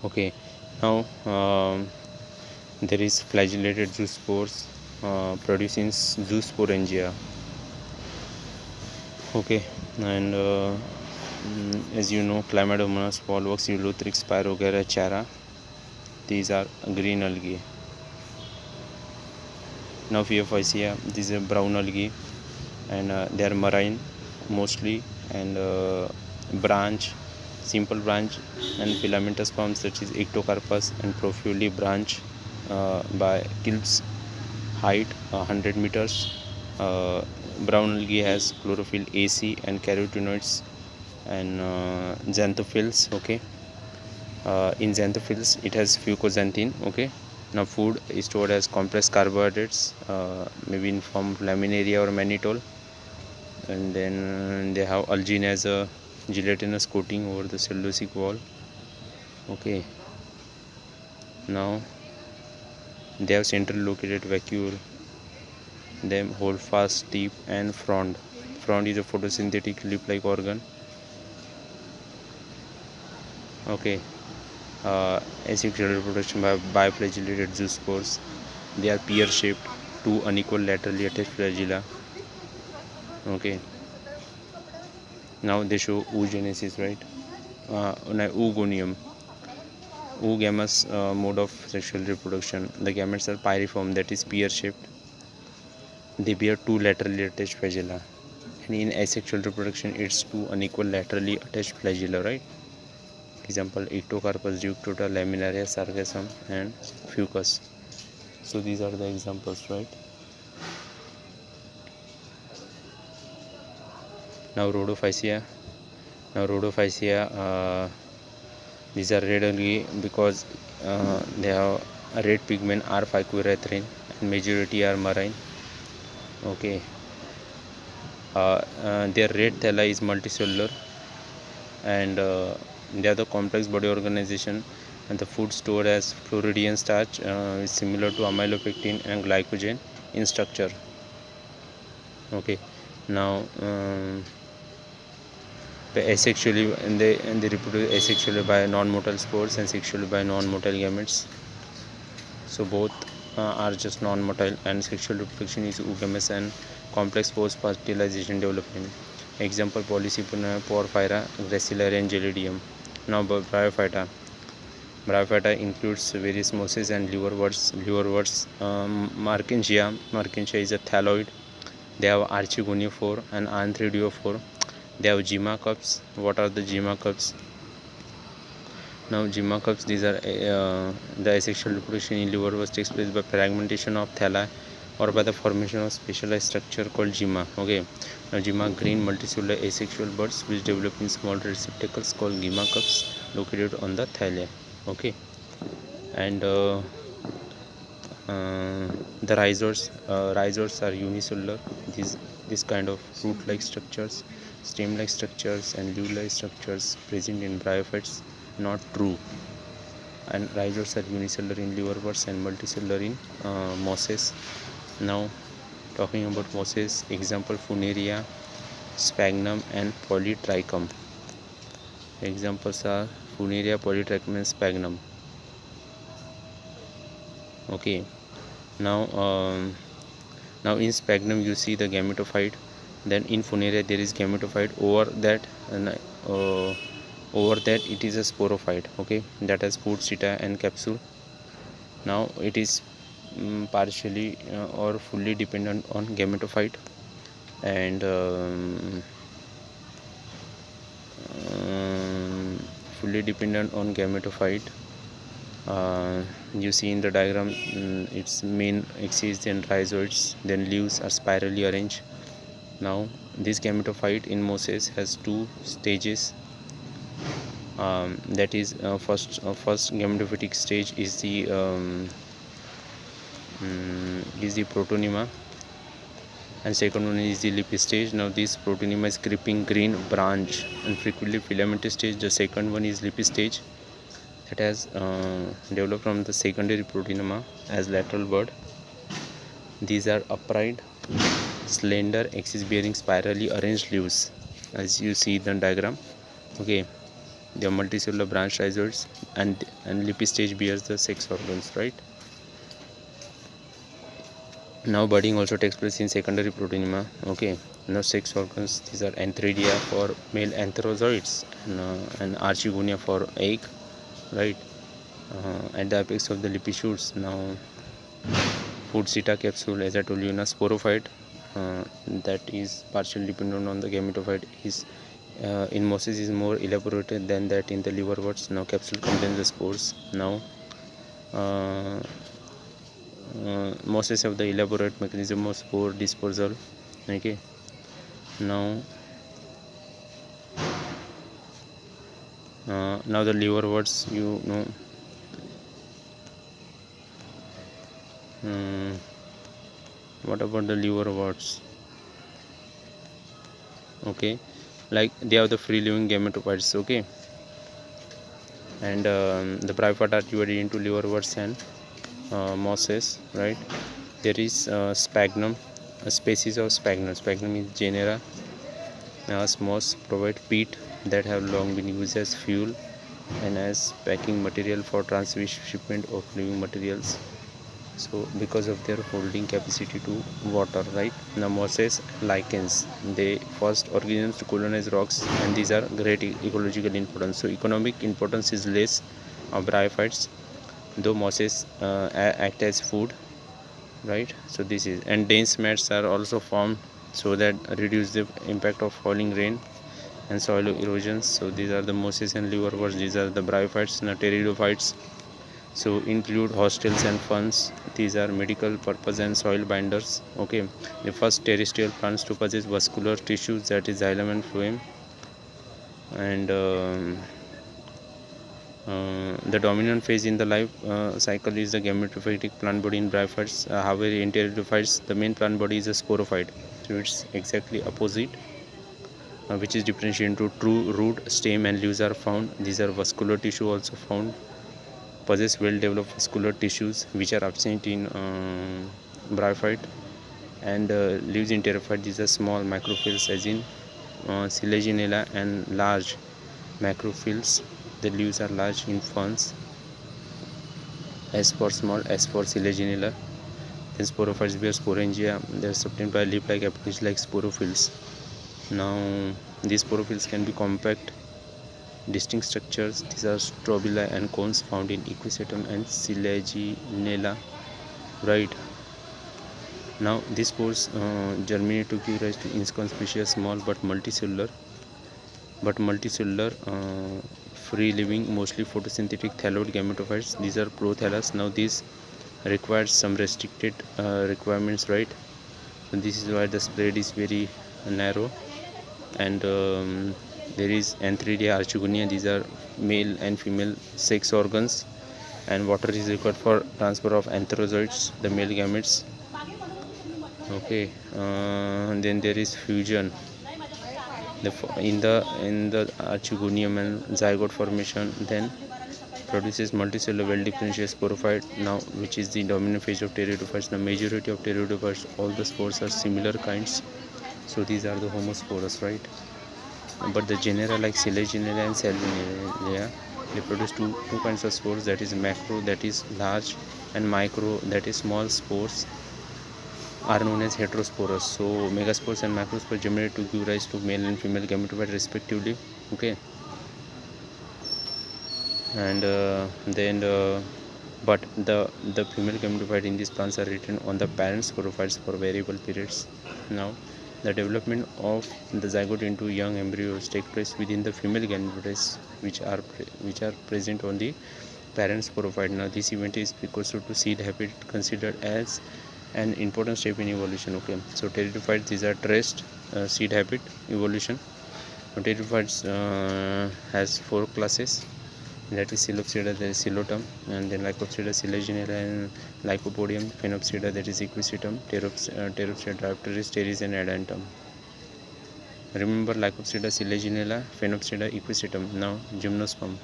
Okay, now there is flagellated zoospores producing zoosporangia. Okay, and as you know, Chlamydomonas, Volvox, Ulothrix, Pyrogera, Chara, these are green algae. Now Phaeophysia, these are brown algae, and they are marine mostly, and branch, simple branch, and filamentous forms such as Ectocarpus and profusely branch by tilts height 100 meters. Brown algae has chlorophyll AC and carotenoids and xanthophylls. Okay, in xanthophylls it has fucoxanthin. Okay, now food is stored as complex carbohydrates, maybe in form of laminaria or mannitol, and then they have algin as a gelatinous coating over the cellulosic wall. Okay, now they have central located vacuole, them hold fast, tip, and frond. Frond is a photosynthetic lip-like organ. Okay, asexual reproduction by biflagellated zoospores. They are pear-shaped, two unequal laterally attached flagella. Okay, now they show oogenesis, right? Oogonium. Oogamous mode of sexual reproduction. The gametes are pyriform, that is pear-shaped. They bear two laterally attached flagella. And in asexual reproduction, it's two unequal laterally attached flagella, right? Example: Ectocarpus, Ductota, Laminaria, Sargassum, and Fucus. So these are the examples, right? Now Rhodophysia. These are red algae because they have a red pigment R5-querethrin, and majority are marine. Okay, their red thala is multicellular, and they are the complex body organization, and the food stored as Floridian starch is similar to amylopectin and glycogen in structure. Okay, now asexually, and they reproduce asexually by non-motile spores and sexually by non-motile gametes. So both are just non-motile, and sexual reproduction is oogamous and complex post-fertilization development. Example: Polycypona, Porphyra, Gracilaria, and Gelidium. Now Bryophyta. Bryophyta includes various mosses and liverworts. Markingia. Markingia is a thalloid. They have archigoniophore and anthridiophore. They have Gema cups. What are the Gema cups? Now Gema cups, these are the asexual reproduction in liverworts takes place by fragmentation of thalli or by the formation of specialized structure called Gema. Okay, now Gema green multicellular asexual buds which develop in small receptacles called Gema cups located on the thalli. Okay, and the rhizoids are unicellular. This kind of root-like structures, stem-like structures, and leaf-like structures present in bryophytes not true. And rhizoids are unicellular in liverworts and multicellular in mosses. Now talking about mosses, example: Funaria, sphagnum, and polytrichum. Examples are Funaria, polytrichum, and sphagnum. Okay, now in sphagnum you see the gametophyte, then in Funaria there is gametophyte. Over that it is a sporophyte. Okay, that has food, seta, and capsule. Now it is partially or fully dependent on gametophyte, and fully dependent on gametophyte. You see in the diagram, its main axis, then rhizoids, then leaves are spirally arranged. Now this gametophyte in mosses has two stages. That is first gametophytic stage is the protonema, and second one is the leafy stage. Now this protonema is creeping green branch and frequently filamentous stage. The second one is leafy stage, that has developed from the secondary protonema as lateral bud. These are upright, slender, axis bearing spirally arranged leaves, as you see in the diagram. Okay, They are multicellular branch rhizoids, and leafy stage bears the sex organs, right? Now budding also takes place in secondary protonema. Okay, now sex organs, these are antheridia for male antherozoids, and archigonia for egg, right? At the apex of the leafy shoots. Now food seta capsule, as I told you, in a sporophyte, that is partially dependent on the gametophyte, is in mosses is more elaborated than that in the liverworts. Now capsule contains the spores. Now mosses have the elaborate mechanism of spore dispersal. Okay, now now the liverworts, you know, what about the liverworts? Okay, like they have the free living gametophytes. Okay, and the bryophytes are divided into liverworts and mosses, right? There is sphagnum, a species of sphagnum. Sphagnum is genera. Moss provide peat that have long been used as fuel and as packing material for transshipment of living materials. So because of their holding capacity to water, right? Now mosses, lichens, they first organisms to colonize rocks, and these are great ecological importance. So economic importance is less of bryophytes, though mosses act as food, right? So this is, and dense mats are also formed so that reduce the impact of falling rain and soil erosions. So these are the mosses and liverworts. These are the bryophytes. Now pteridophytes, so include hostels and ferns. These are medical purpose and soil binders. Okay, the first terrestrial plants to possess vascular tissues, that is xylem and phloem. And the dominant phase in the life cycle is the gametophytic plant body in bryophytes. However, in pteridophytes, the main plant body is a sporophyte, so it's exactly opposite, which is differentiated into true root, stem, and leaves are found. These are vascular tissue also found. Possess well developed vascular tissues which are absent in bryophyte, and leaves in pteridophyte. These are small macrophyll as in selaginella, and large macrophyll. The leaves are large in ferns, as for small as for selaginella. Then sporophytes bear sporangia. They are subtained by leaf-like appendage like sporophylls. Now these sporophylls can be compact, distinct structures. These are strobili and cones found in equisetum and selaginella, right? Now these spores germinate to give rise to inconspicuous small but multicellular free living, mostly photosynthetic thalloid gametophytes. These are prothallus. Now these requires some restricted requirements, right? And this is why the spread is very narrow. And there is antheridia, archigonia. These are male and female sex organs, and water is required for transfer of antherozoids, the male gametes. Okay, and then there is fusion. In the archigonium and zygote formation, then produces multicellular well differentiated sporophyte, now which is the dominant phase of pteridophytes. Now majority of pteridophytes, all the spores are similar kinds, so these are the homospores, right? But the genera like selaginella and salinella, they produce two kinds of spores, that is macro, that is large, and micro, that is small spores, are known as heterosporous. So megaspores and macrospores germinate to give rise to male and female gametophyte respectively. Okay, and then but the female gametophyte in these plants are written on the parent sporophytes for variable periods. Now the development of the zygote into young embryos take place within the female gametophytes, which are present on the parent sporophyte. Now this event is precursor to seed habit, considered as an important step in evolution. Okay, so pteridophytes, these are traced seed habit evolution. Pteridophytes has four classes, that is Coelopsida, that is Coelotum, and then Lycopsida, Selaginella, and Lycopodium. Phenopsida, that is Equisetum, Pteropsida, Diopteris, Pteris, and Adantum. Remember Lycopsida, Selaginella, Phenopsida, Equisetum. Now Gymnosperm.